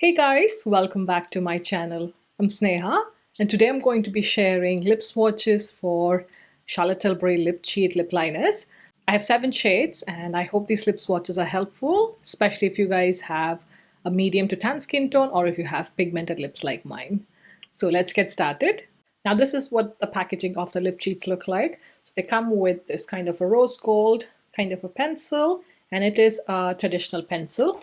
Hey guys, welcome back to my channel. I'm Sneha and today I'm going to be sharing lip swatches for Charlotte Tilbury Lip Cheat Lip Liners. I have 7 shades and I hope these lip swatches are helpful, especially if you guys have a medium to tan skin tone or if you have pigmented lips like mine. So let's get started. Now this is what the packaging of the lip cheats look like. So they come with this kind of a rose gold, kind of a pencil, and it is a traditional pencil,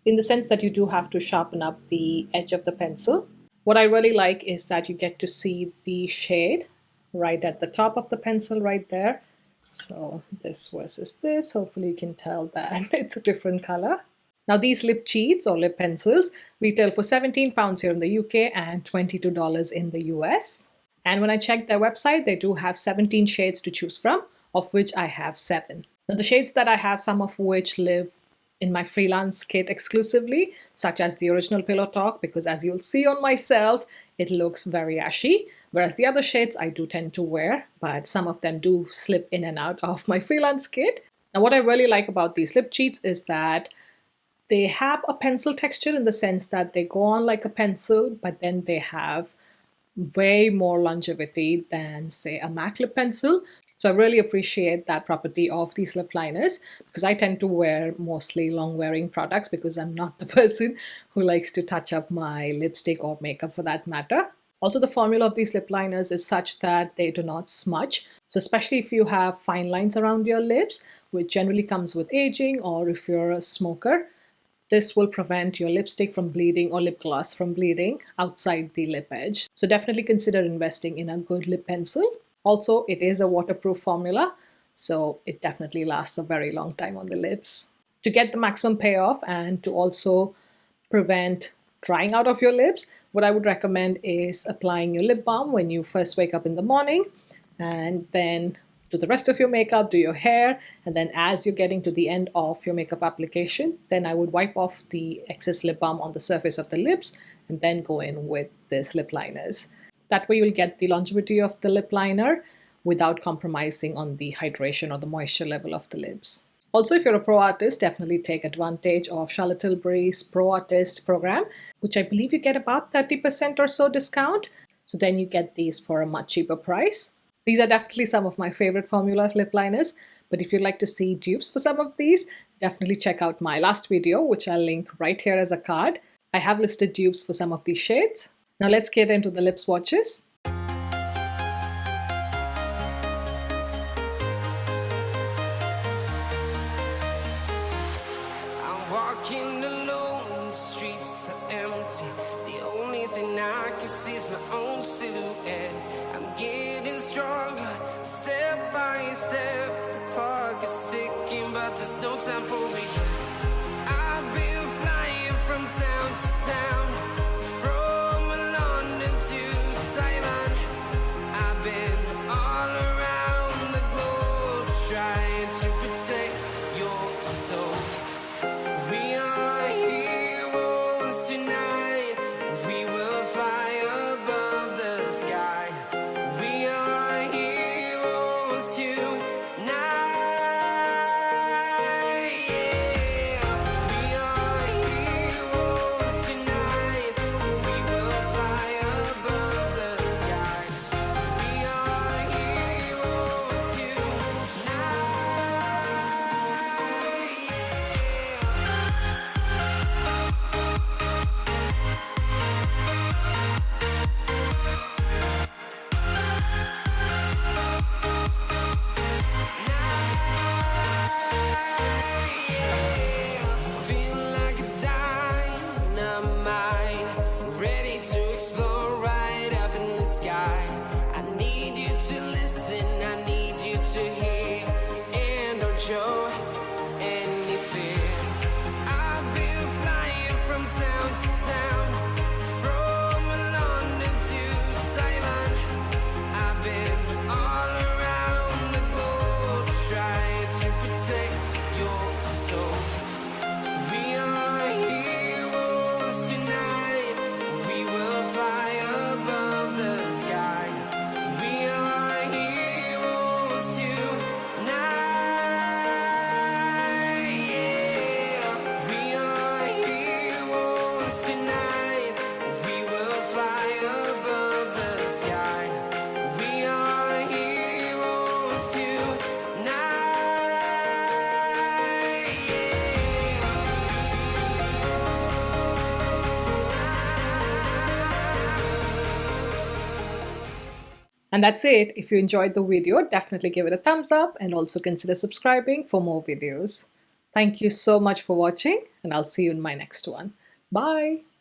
in the sense that you do have to sharpen up the edge of the pencil. What I really like is that you get to see the shade right at the top of the pencil right there. So this versus this, hopefully you can tell that it's a different color. Now these lip cheats or lip pencils retail for £17 here in the UK and $22 in the US. And when I checked their website, they do have 17 shades to choose from, of which I have 7. Now the shades that I have, some of which live in my freelance kit exclusively, such as the original Pillow Talk, because as you'll see on myself, it looks very ashy, whereas the other shades I do tend to wear, but some of them do slip in and out of my freelance kit. Now what I really like about these lip cheats is that they have a pencil texture, in the sense that they go on like a pencil, but then they have way more longevity than, say, a MAC lip pencil. So I really appreciate that property of these lip liners, because I tend to wear mostly long wearing products because I'm not the person who likes to touch up my lipstick or makeup for that matter. Also, the formula of these lip liners is such that they do not smudge. So especially if you have fine lines around your lips, which generally comes with aging, or if you're a smoker, this will prevent your lipstick from bleeding or lip gloss from bleeding outside the lip edge. So definitely consider investing in a good lip pencil. Also, it is a waterproof formula, so it definitely lasts a very long time on the lips. To get the maximum payoff and to also prevent drying out of your lips, what I would recommend is applying your lip balm when you first wake up in the morning, and then do the rest of your makeup, do your hair, and then as you're getting to the end of your makeup application, then I would wipe off the excess lip balm on the surface of the lips and then go in with these lip liners. That way you'll get the longevity of the lip liner without compromising on the hydration or the moisture level of the lips. Also, if you're a pro artist, definitely take advantage of Charlotte Tilbury's Pro Artist program, which I believe you get about 30% or so discount. So then you get these for a much cheaper price. These are definitely some of my favorite formula lip liners, but if you'd like to see dupes for some of these, definitely check out my last video, which I'll link right here as a card. I have listed dupes for some of these shades. Now let's get into the lip swatches. I'm walking alone, the streets are empty. The only thing I can see is my own silhouette. I'm getting stronger, step by step. The clock is ticking, but there's no time for regrets. I've been flying from town to town, from London to Taiwan. I've been all around the globe trying to protect your soul. We are heroes tonight. We will fly above the sky. We are heroes tonight. Yeah. We are heroes tonight. We will fly above the sky. We are heroes tonight. Feel like a dynamite, ready to explode right up in the sky. I need you to listen, I need you to hear, and don't show any fear. I've been flying from town to town, from London to Taiwan. I've been all around the globe trying to protect your soul. We are heroes tonight. We will fly above the sky. We are heroes tonight. Yeah. We are heroes tonight. And that's it. If you enjoyed the video, definitely give it a thumbs up and also consider subscribing for more videos. Thank you so much for watching, and I'll see you in my next one. Bye!